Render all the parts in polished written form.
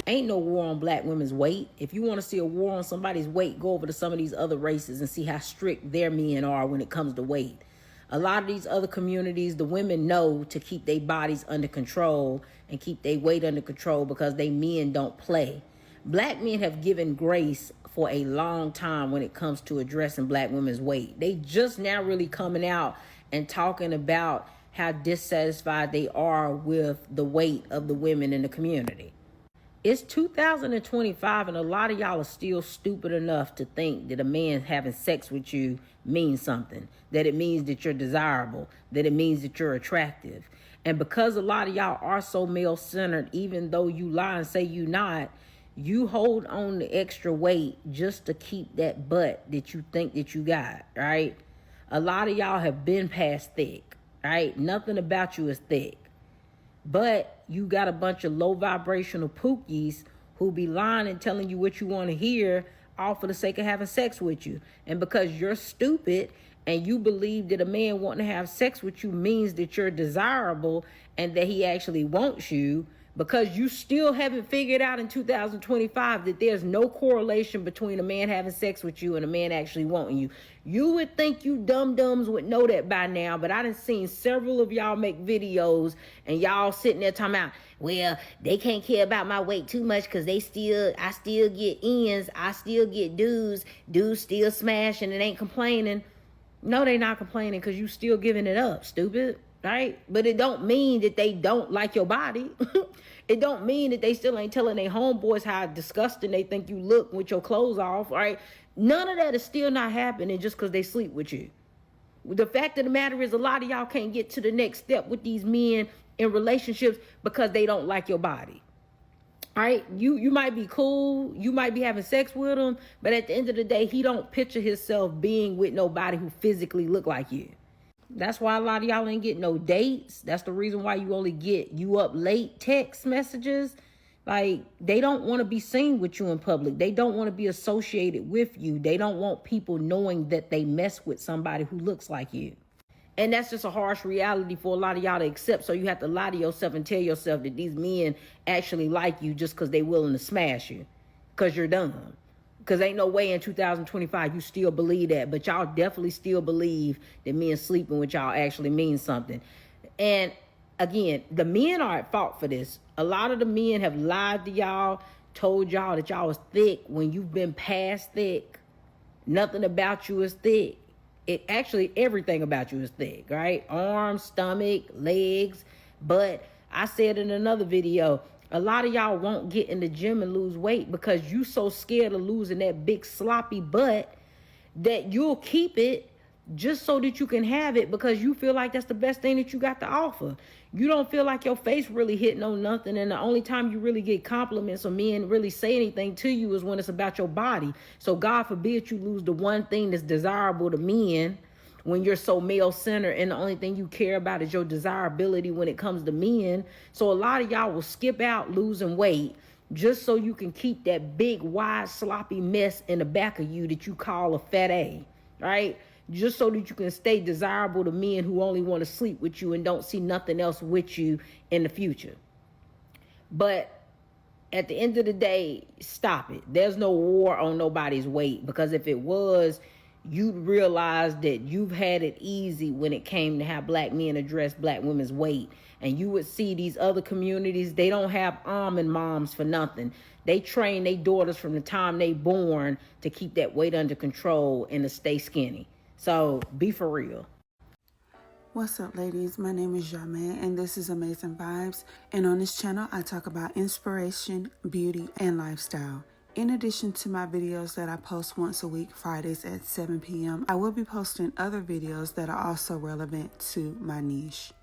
Ain't no war on black women's weight. If you want to see a war on somebody's weight, go over to some of these other races and see how strict their men are when it comes to weight. A lot of these other communities, the women know to keep their bodies under control and keep their weight under control because they men don't play. Black men have given grace for a long time when it comes to addressing black women's weight. They just now really coming out and talking about how dissatisfied they are with the weight of the women in the community. It's 2025 and a lot of y'all are still stupid enough to think that a man having sex with you means something, that it means that you're desirable, that it means that you're attractive. And because a lot of y'all are so male-centered, even though you lie and say you not, you hold on to extra weight just to keep that butt that you think that you got, right? A lot of y'all have been past thick, right? Nothing about you is thick. But you got a bunch of low vibrational pookies who be lying and telling you what you want to hear all for the sake of having sex with you. And because you're stupid and you believe that a man wanting to have sex with you means that you're desirable and that he actually wants you, because you still haven't figured out in 2025 that there's no correlation between a man having sex with you and a man actually wanting you. You would think you dum-dums would know that by now, but I done seen several of y'all make videos and y'all sitting there talking about, well, they can't care about my weight too much because I still get ends, I still get dudes still smashing and ain't complaining. No, they not complaining because you still giving it up, stupid. Right? But it don't mean that they don't like your body. It don't mean that they still ain't telling their homeboys how disgusting they think you look with your clothes off, right? None of that is still not happening just because they sleep with you. The fact of the matter is a lot of y'all can't get to the next step with these men in relationships because they don't like your body. All right? You might be cool. You might be having sex with him. But at the end of the day, he don't picture himself being with nobody who physically look like you. That's why a lot of y'all ain't getting no dates. That's the reason why you only get you up late text messages. Like, they don't want to be seen with you in public. They don't want to be associated with you. They don't want people knowing that they mess with somebody who looks like you. And that's just a harsh reality for a lot of y'all to accept. So you have to lie to yourself and tell yourself that these men actually like you just because they willing to smash you because you're dumb. Because ain't no way in 2025 you still believe that. But y'all definitely still believe that men sleeping with y'all actually means something. And again, the men are at fault for this. A lot of the men have lied to y'all, told y'all that y'all was thick when you've been past thick. Nothing about you is thick. Everything about you is thick, right? Arms, stomach, legs. But I said in another video, a lot of y'all won't get in the gym and lose weight because you so scared of losing that big sloppy butt that you'll keep it just so that you can have it because you feel like that's the best thing that you got to offer. You don't feel like your face really hitting on nothing, and the only time you really get compliments or men really say anything to you is when it's about your body. So God forbid you lose the one thing that's desirable to men when you're so male-centered and the only thing you care about is your desirability when it comes to men. So a lot of y'all will skip out losing weight just so you can keep that big, wide, sloppy mess in the back of you that you call a fat A, right? Just so that you can stay desirable to men who only want to sleep with you and don't see nothing else with you in the future. But at the end of the day, stop it. There's no war on nobody's weight, because if it was, you'd realize that you've had it easy when it came to how black men address black women's weight. And you would see these other communities, they don't have almond moms for nothing. They train their daughters from the time they born to keep that weight under control and to stay skinny. So be for real. What's up, ladies? My name is Jamie, and this is Amazing Vibes. And on this channel, I talk about inspiration, beauty, and lifestyle. In addition to my videos that I post once a week, Fridays at 7 p.m., I will be posting other videos that are also relevant to my niche.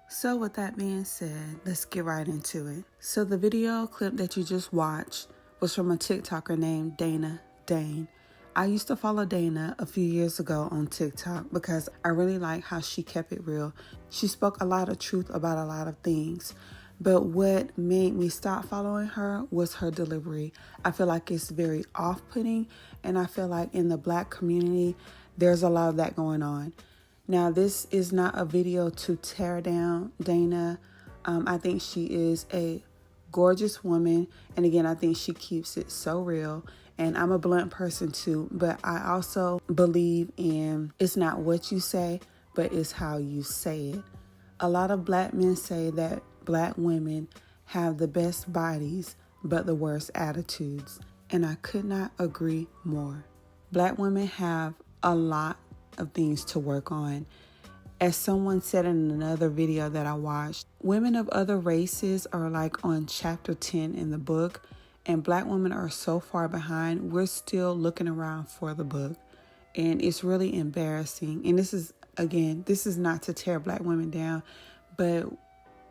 So with that being said, let's get right into it. So the video clip that you just watched was from a TikToker named Dana Dane. I used to follow Dana a few years ago on TikTok because I really like how she kept it real. She spoke a lot of truth about a lot of things. But what made me stop following her was her delivery. I feel like it's very off-putting, and I feel like in the black community, there's a lot of that going on. Now, this is not a video to tear down Dana. I think she is a gorgeous woman. And again, I think she keeps it so real. And I'm a blunt person too, but I also believe in it's not what you say, but it's how you say it. A lot of black men say that black women have the best bodies, but the worst attitudes. And I could not agree more. Black women have a lot of things to work on. As someone said in another video that I watched, women of other races are like on chapter 10 in the book, and black women are so far behind. We're still looking around for the book, and it's really embarrassing. And this is not to tear black women down, but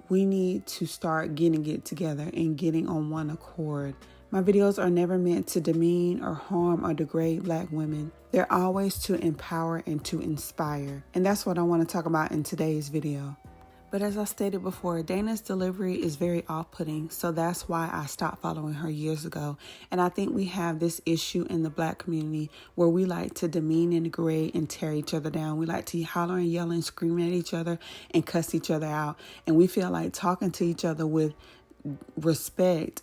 we need to start getting it together and getting on one accord. My videos are never meant to demean or harm or degrade black women. They're always to empower and to inspire. And that's what I want to talk about in today's video. But as I stated before, Dana's delivery is very off-putting, so that's why I stopped following her years ago. And I think we have this issue in the black community where we like to demean and degrade and tear each other down. We like to holler and yell and scream at each other and cuss each other out. And we feel like talking to each other with respect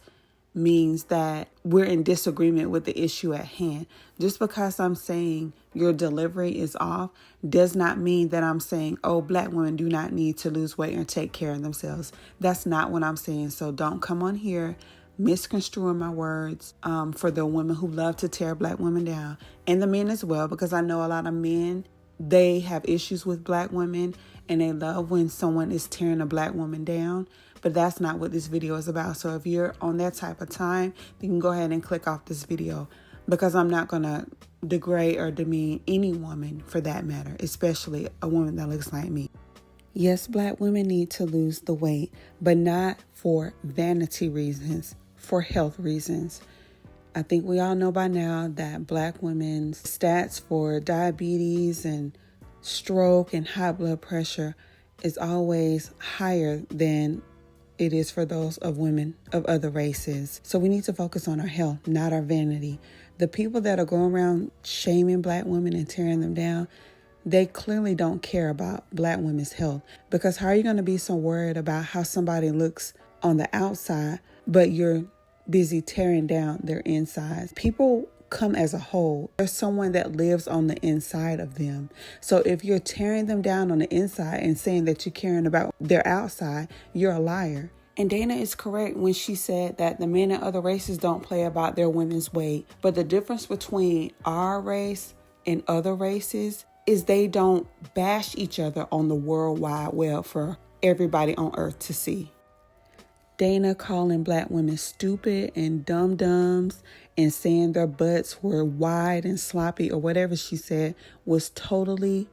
means that we're in disagreement with the issue at hand. Just because I'm saying your delivery is off does not mean that I'm saying, oh, black women do not need to lose weight or take care of themselves. That's not what I'm saying. So don't come on here misconstruing my words for the women who love to tear black women down, and the men as well, because I know a lot of men, they have issues with black women and they love when someone is tearing a black woman down. But that's not what this video is about. So if you're on that type of time, you can go ahead and click off this video, because I'm not going to degrade or demean any woman for that matter, especially a woman that looks like me. Yes, black women need to lose the weight, but not for vanity reasons, for health reasons. I think we all know by now that black women's stats for diabetes and stroke and high blood pressure is always higher than it is for those of women of other races. So we need to focus on our health, not our vanity. The people that are going around shaming black women and tearing them down, they clearly don't care about black women's health. Because how are you going to be so worried about how somebody looks on the outside, but you're busy tearing down their insides? People come as a whole. There's someone that lives on the inside of them. So if you're tearing them down on the inside and saying that you're caring about their outside, you're a liar. And Dana is correct when she said that the men in other races don't play about their women's weight. But the difference between our race and other races is they don't bash each other on the World Wide Web for everybody on earth to see. Dana calling black women stupid and dum-dums and saying their butts were wide and sloppy or whatever she said was totally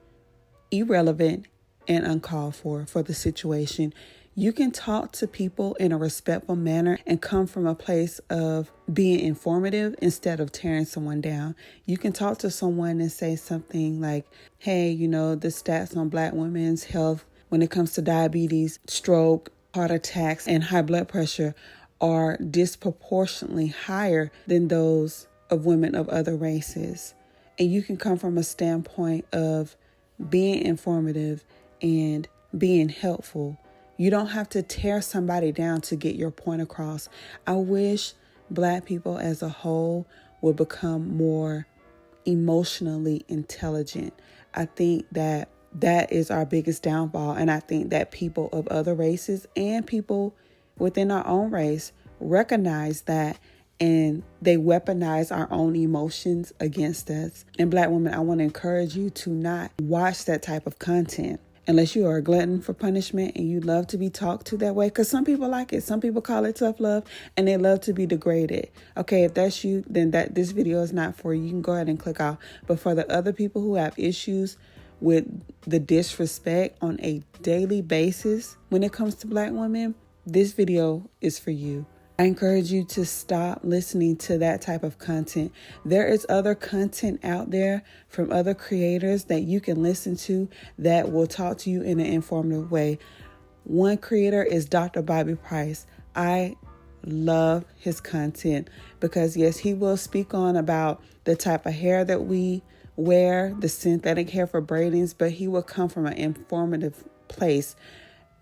irrelevant and uncalled for the situation. You can talk to people in a respectful manner and come from a place of being informative instead of tearing someone down. You can talk to someone and say something like, hey, the stats on black women's health when it comes to diabetes, stroke, heart attacks, and high blood pressure are disproportionately higher than those of women of other races. And you can come from a standpoint of being informative and being helpful. You don't have to tear somebody down to get your point across. I wish black people as a whole would become more emotionally intelligent. I think that is our biggest downfall. And I think that people of other races and people within our own race recognize that, and they weaponize our own emotions against us. And black women, I want to encourage you to not watch that type of content unless you are a glutton for punishment and you love to be talked to that way. Because some people like it. Some people call it tough love and they love to be degraded. Okay, if that's you, then this video is not for you. You can go ahead and click off. But for the other people who have issues with the disrespect on a daily basis when it comes to black women, this video is for you. I encourage you to stop listening to that type of content. There is other content out there from other creators that you can listen to that will talk to you in an informative way. One creator is Dr. Bobby Price. I love his content because, yes, he will speak on about the type of hair that we wear the synthetic hair for braidings, but he will come from an informative place.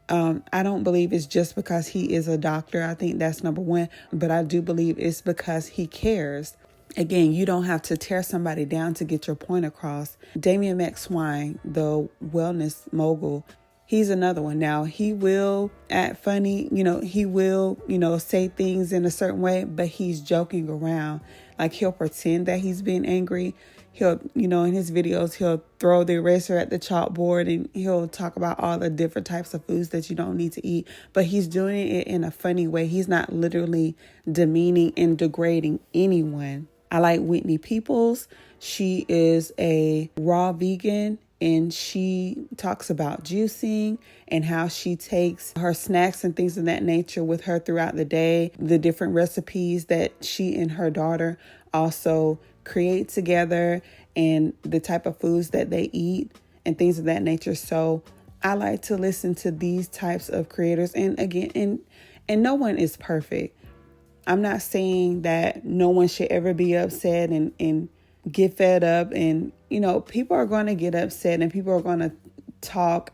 I don't believe it's just because he is a doctor. I think that's number one. But I do believe it's because he cares. Again, you don't have to tear somebody down to get your point across. Damian McSwine, the wellness mogul, he's another one. Now, he will act funny. He will, say things in a certain way, but he's joking around. Like, he'll pretend that he's being angry. He'll, in his videos, he'll throw the eraser at the chalkboard and he'll talk about all the different types of foods that you don't need to eat. But he's doing it in a funny way. He's not literally demeaning and degrading anyone. I like Whitney Peoples. She is a raw vegan and she talks about juicing and how she takes her snacks and things of that nature with her throughout the day. The different recipes that she and her daughter also create together and the type of foods that they eat and things of that nature. So I like to listen to these types of creators. And again, and no one is perfect. I'm not saying that no one should ever be upset and get fed up. And, people are going to get upset and people are going to talk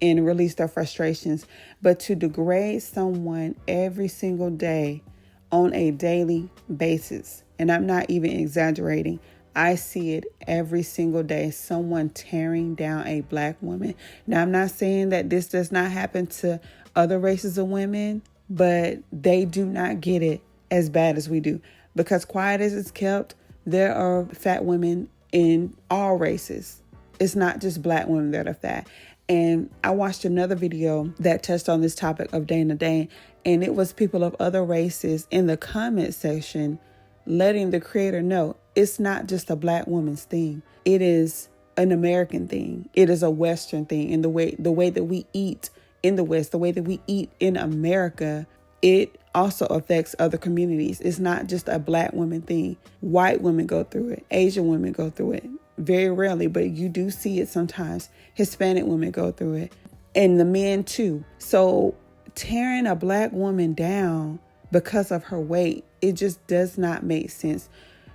and release their frustrations. But to degrade someone every single day on a daily basis, and I'm not even exaggerating, I see it every single day, someone tearing down a Black woman. Now, I'm not saying that this does not happen to other races of women, but they do not get it as bad as we do. Because quiet as it's kept, there are fat women in all races. It's not just Black women that are fat. And I watched another video that touched on this topic of Dana Dane, and it was people of other races in the comment section letting the creator know it's not just a Black woman's thing. It is an American thing. It is a Western thing. And the way that we eat in the West, the way that we eat in America, it also affects other communities. It's not just a Black woman thing. White women go through it. Asian women go through it. Very rarely, but you do see it sometimes. Hispanic women go through it. And the men too. So tearing a Black woman down because of her weight, it just does not make sense.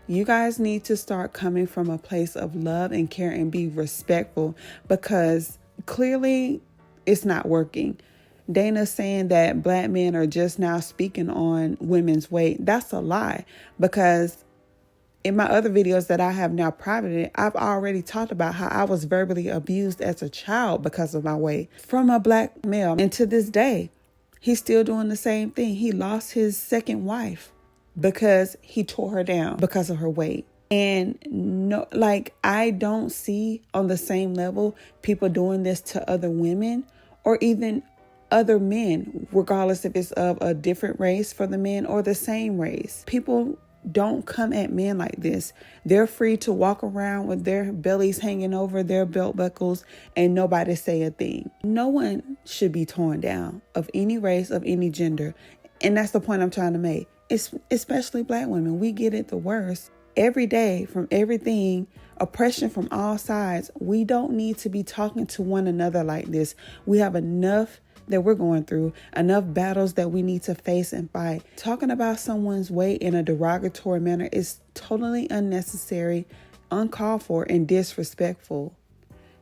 You guys need to start coming from a place of love and care and be respectful, because clearly it's not working. Dana's saying that Black men are just now speaking on women's weight. That's a lie, because in my other videos that I have now privated, I've already talked about how I was verbally abused as a child because of my weight from a Black male. And to this day, he's still doing the same thing. He lost his second wife because he tore her down because of her weight. And I don't see on the same level people doing this to other women or even other men, regardless if it's of a different race for the men or the same race. People don't come at men like this. They're free to walk around with their bellies hanging over their belt buckles and nobody say a thing. No one should be torn down of any race, of any gender. And that's the point I'm trying to make. It's especially Black women. We get it the worst every day from everything, oppression from all sides. We don't need to be talking to one another like this. We have enough that we're going through, enough battles that we need to face and fight. Talking about someone's weight in a derogatory manner is totally unnecessary, uncalled for, and disrespectful.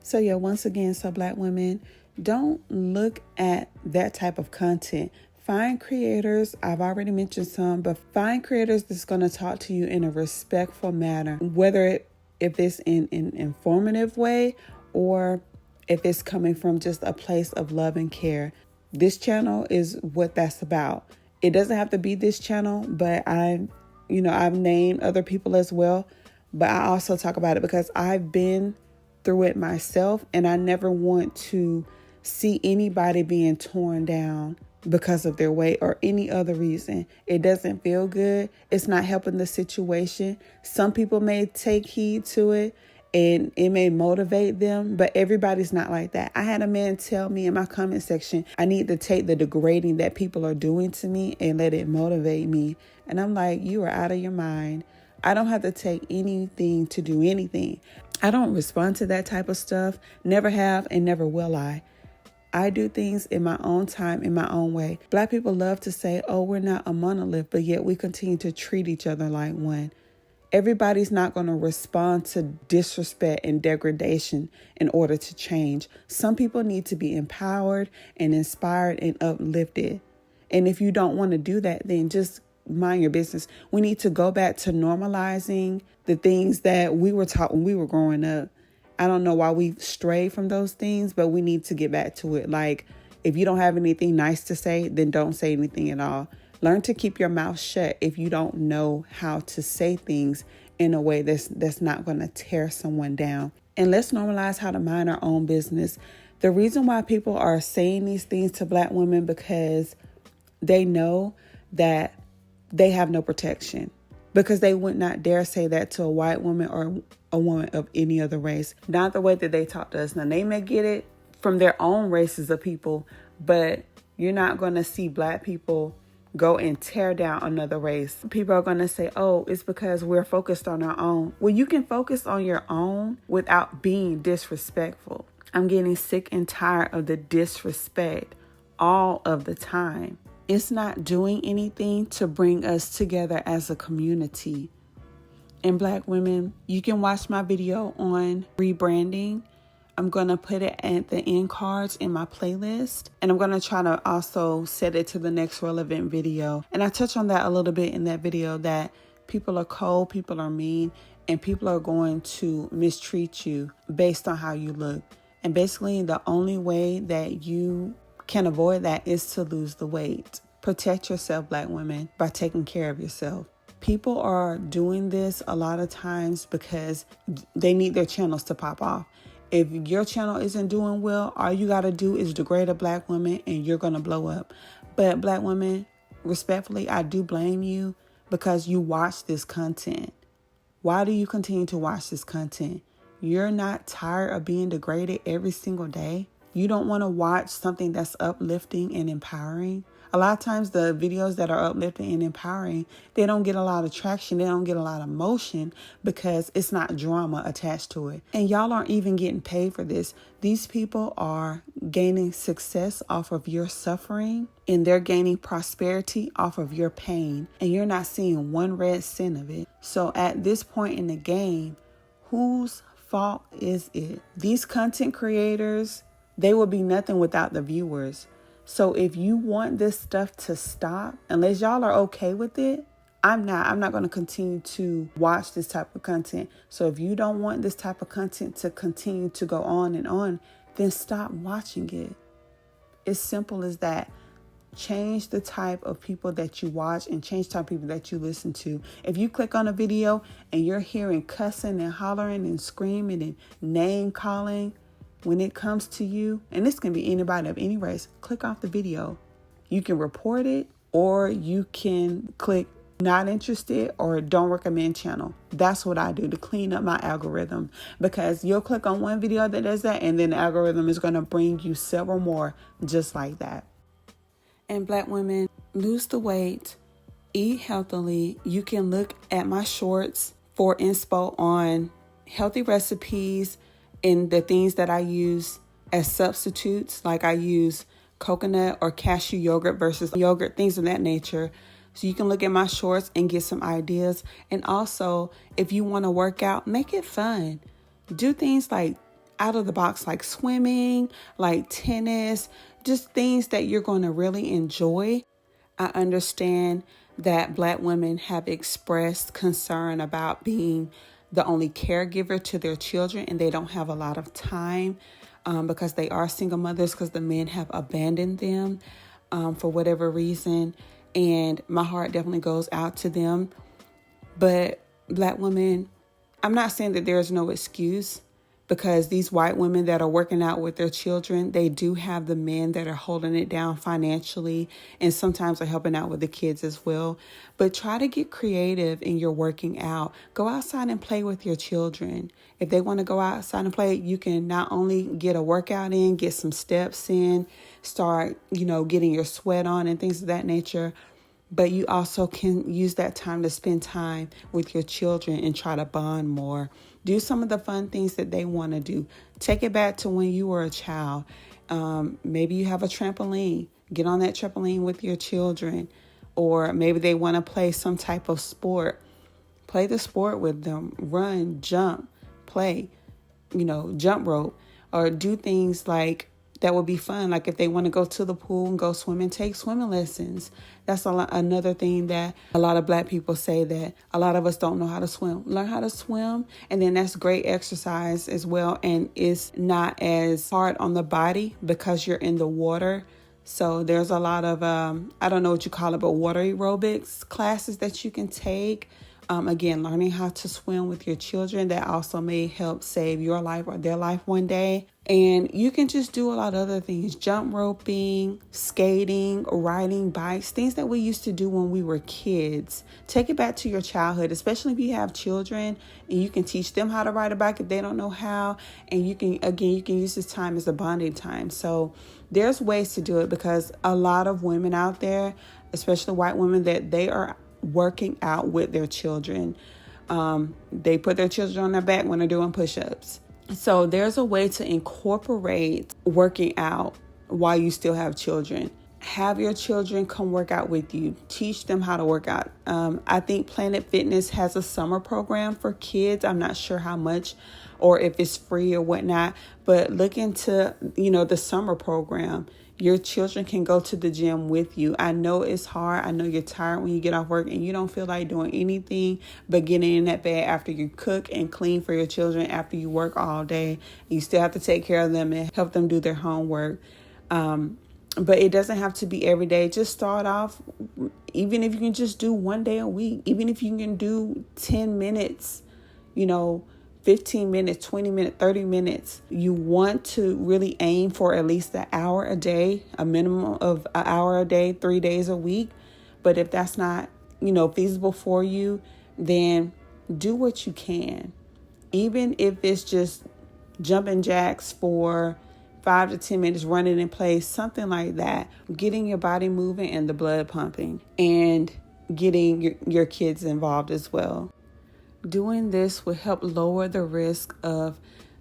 So yeah, once again, so Black women, don't look at that type of content. Find creators, I've already mentioned some, but find creators that's going to talk to you in a respectful manner, whether if it's in an informative way or if it's coming from just a place of love and care. This channel is what that's about. It doesn't have to be this channel, but I've named other people as well. But I also talk about it because I've been through it myself, and I never want to see anybody being torn down because of their weight or any other reason. It doesn't feel good. It's not helping the situation. Some people may take heed to it and it may motivate them, but everybody's not like that. I had a man tell me in my comment section, I need to take the degrading that people are doing to me and let it motivate me. And I'm like, you are out of your mind. I don't have to take anything to do anything. I don't respond to that type of stuff. Never have and never will I. I do things in my own time, in my own way. Black people love to say, oh, we're not a monolith, but yet we continue to treat each other like one. Everybody's not going to respond to disrespect and degradation in order to change. Some people need to be empowered and inspired and uplifted. And if you don't want to do that, then just mind your business. We need to go back to normalizing the things that we were taught when we were growing up. I don't know why we strayed from those things, but we need to get back to it. Like, if you don't have anything nice to say, then don't say anything at all. Learn to keep your mouth shut if you don't know how to say things in a way that's not going to tear someone down. And let's normalize how to mind our own business. The reason why people are saying these things to Black women, because they know that they have no protection, because they would not dare say that to a white woman or a woman of any other race. Not the way that they talk to us. Now, they may get it from their own races of people, but you're not going to see Black people go and tear down another race. People are going to say, oh, it's because we're focused on our own. Well, you can focus on your own without being disrespectful. I'm getting sick and tired of the disrespect all of the time. It's not doing anything to bring us together as a community. And Black women, you can watch my video on rebranding. I'm going to put it at the end cards in my playlist. And I'm going to try to also set it to the next relevant video. And I touch on that a little bit in that video, that people are cold, people are mean, and people are going to mistreat you based on how you look. And basically, the only way that you can avoid that is to lose the weight. Protect yourself, Black women, by taking care of yourself. People are doing this a lot of times because they need their channels to pop off. If your channel isn't doing well, all you got to do is degrade a Black woman and you're going to blow up. But Black women, respectfully, I do blame you because you watch this content. Why do you continue to watch this content? You're not tired of being degraded every single day? You don't want to watch something that's uplifting and empowering? A lot of times the videos that are uplifting and empowering, they don't get a lot of traction. They don't get a lot of motion because it's not drama attached to it. And y'all aren't even getting paid for this. These people are gaining success off of your suffering, and they're gaining prosperity off of your pain. And you're not seeing one red cent of it. So at this point in the game, whose fault is it? These content creators, they will be nothing without the viewers. So if you want this stuff to stop, unless y'all are okay with it, I'm not going to continue to watch this type of content. So if you don't want this type of content to continue to go on, then stop watching it. It's simple as that. Change the type of people that you watch and change the type of people that you listen to. If you click on a video and you're hearing cussing and hollering and screaming and name calling, when it comes to you, and this can be anybody of any race, click off the video. You can report it, or you can click not interested or don't recommend channel. That's what I do to clean up my algorithm, because you'll click on one video that does that, and then the algorithm is going to bring you several more just like that. And Black women, lose the weight, eat healthily. You can look at my shorts for inspo on healthy recipes and the things that I use as substitutes, like I use coconut or cashew yogurt versus yogurt, things of that nature. So you can look at my shorts and get some ideas. And also, if you want to work out, make it fun. Do things like out of the box, like swimming, like tennis, just things that you're going to really enjoy. I understand that Black women have expressed concern about being the only caregiver to their children, and they don't have a lot of time because they are single mothers, because the men have abandoned them for whatever reason. And my heart definitely goes out to them. But Black women, I'm not saying that there's no excuse, because these white women that are working out with their children, they do have the men that are holding it down financially, and sometimes are helping out with the kids as well. But try to get creative in your working out. Go outside and play with your children. If they want to go outside and play, you can not only get a workout in, get some steps in, start, getting your sweat on and things of that nature. But you also can use that time to spend time with your children and try to bond more. Do some of the fun things that they want to do. Take it back to when you were a child. Maybe you have a trampoline. Get on that trampoline with your children. Or maybe they want to play some type of sport. Play the sport with them. Run, jump, play, jump rope, or do things like that would be fun. Like if they want to go to the pool and go swimming, take swimming lessons. That's another thing that a lot of Black people say, that a lot of us don't know how to swim. Learn how to swim, and then that's great exercise as well. And it's not as hard on the body because you're in the water. So there's a lot of, I don't know what you call it, but water aerobics classes that you can take. Again, learning how to swim with your children, that also may help save your life or their life one day. And you can just do a lot of other things: jump roping, skating, riding bikes, things that we used to do when we were kids. Take it back to your childhood, especially if you have children, and you can teach them how to ride a bike if they don't know how. And you can use this time as a bonding time. So there's ways to do it, because a lot of women out there, especially white women, that they are working out with their children. They put their children on their back when they're doing push-ups. So there's a way to incorporate working out while you still have children. Have your children come work out with you. Teach them how to work out. I think Planet Fitness has a summer program for kids. I'm not sure how much or if it's free or whatnot, but look into, the summer program. Your children can go to the gym with you. I know it's hard. I know you're tired when you get off work and you don't feel like doing anything but getting in that bed after you cook and clean for your children, after you work all day. You still have to take care of them and help them do their homework. But it doesn't have to be every day. Just start off, even if you can just do one day a week, even if you can do 10 minutes, 15 minutes, 20 minutes, 30 minutes. You want to really aim for at least an hour a day, a minimum of an hour a day, 3 days a week. But if that's not, feasible for you, then do what you can. Even if it's just jumping jacks for 5 to 10 minutes, running in place, something like that. Getting your body moving and the blood pumping, and getting your kids involved as well. Doing this will help lower the risk of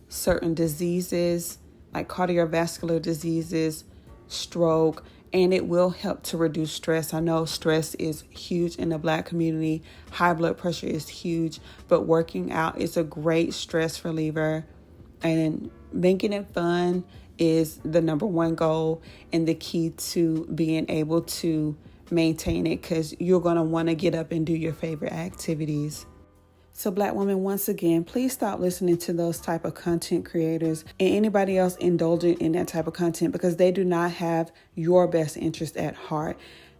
certain diseases like cardiovascular diseases, stroke, and it will help to reduce stress. I know stress is huge in the Black community. High blood pressure is huge, but working out is a great stress reliever, and making it fun is the number one goal and the key to being able to maintain it, because you're going to want to get up and do your favorite activities. So Black women, once again, please stop listening to those type of content creators and anybody else indulging in that type of content, because they do not have your best interest at heart.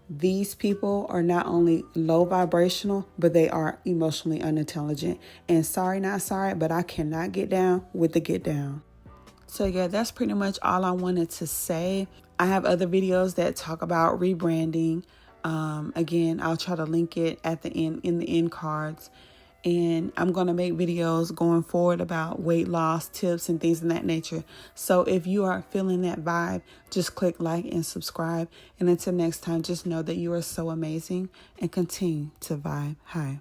These people are not only low vibrational, but they are emotionally unintelligent. And sorry, not sorry, but I cannot get down with the get down. So yeah, that's pretty much all I wanted to say. I have other videos that talk about rebranding. Again, I'll try to link it at the end, in the end cards. And I'm going to make videos going forward about weight loss tips and things of that nature. So if you are feeling that vibe, just click like and subscribe. And until next time, just know that you are so amazing and continue to vibe high.